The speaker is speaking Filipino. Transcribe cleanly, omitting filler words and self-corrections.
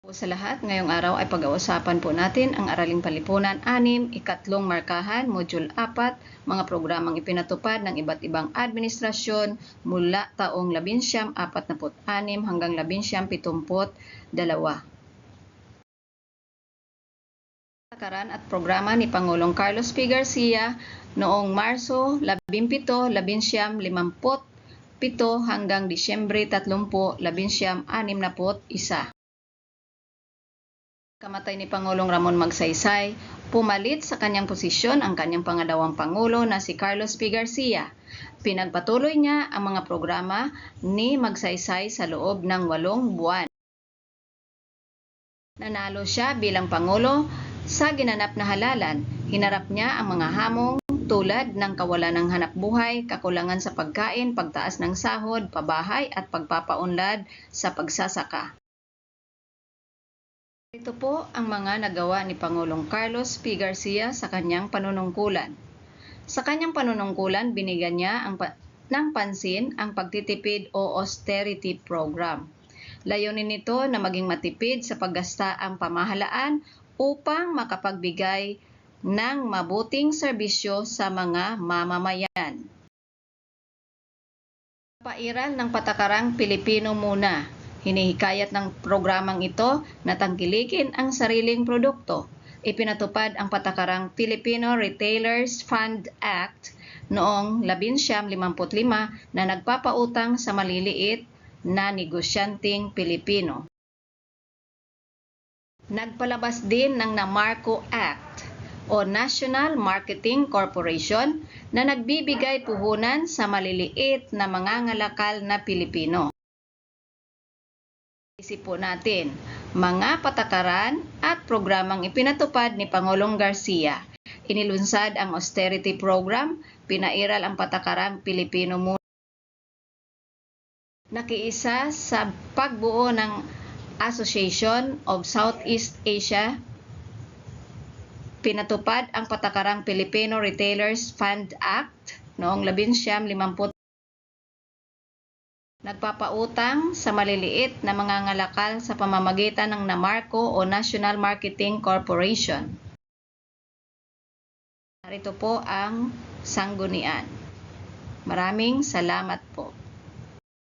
Sa lahat, ngayong araw ay pag-uusapan po natin ang Araling Palipunan 6, ikatlong markahan, Module 4, mga programang ipinatupad ng iba't ibang administrasyon mula taong 1946 hanggang 1972. Patakaran at programa ni Pangulong Carlos P. Garcia noong Marso 17, 1957 hanggang Disyembre 30, 1961. Kamatay ni Pangulong Ramon Magsaysay, pumalit sa kanyang posisyon ang kanyang pangalawang Pangulo na si Carlos P. Garcia. Pinagpatuloy niya ang mga programa ni Magsaysay sa loob ng 8 buwan. Nanalo siya bilang Pangulo sa ginanap na halalan. Hinarap niya ang mga hamon tulad ng kawalan ng hanapbuhay, kakulangan sa pagkain, pagtaas ng sahod, pabahay at pagpapaunlad sa pagsasaka. Ito po ang mga nagawa ni Pangulong Carlos P. Garcia sa kanyang panunungkulan. Sa kanyang panunungkulan, binigyan niya ng pansin ang pagtitipid o austerity program. Layunin nito na maging matipid sa paggasta ang pamahalaan upang makapagbigay ng mabuting serbisyo sa mga mamamayan. Pairal ng Patakarang Pilipino Muna. Hinihikayat ng programang ito na tangkilikin ang sariling produkto. Ipinatupad ang Patakarang Filipino Retailers Fund Act noong 1955 na nagpapautang sa maliliit na negosyanteng Pilipino. Nagpalabas din ng NAMARCO Act o National Marketing Corporation na nagbibigay puhunan sa maliliit na mangangalakal na Pilipino. Isip po natin, mga patakaran at programang ipinatupad ni Pangulong Garcia. Inilunsad ang austerity program, pinairal ang Patakarang Pilipino Muna. Nakiisa sa pagbuo ng Association of Southeast Asia. Pinatupad ang Patakarang Filipino Retailers Fund Act noong 1950. Nagpapautang sa maliliit na mangangalakal sa pamamagitan ng NAMARCO o National Marketing Corporation. Narito po ang sanggunian. Maraming salamat po.